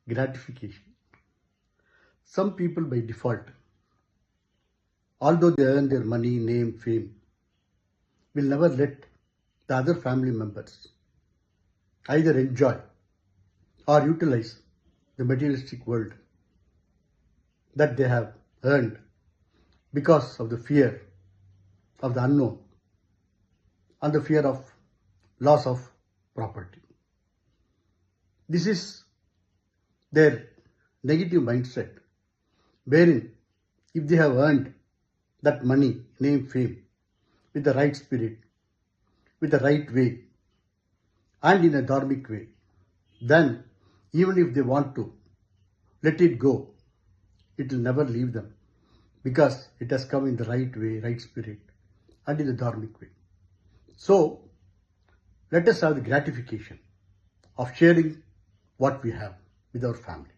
gratification. Some people by default, although they earn their money, name, fame, will never let the other family members either enjoy or utilize the materialistic world that they have earned because of the fear of the unknown and the fear of loss of property. This is their negative mindset, wherein if they have earned that money, name, fame, with the right spirit, with the right way, and in a dharmic way, then even if they want to let it go, it will never leave them because it has come in the right way, right spirit, and in the dharmic way. So, let us have the gratification of sharing what we have with our family.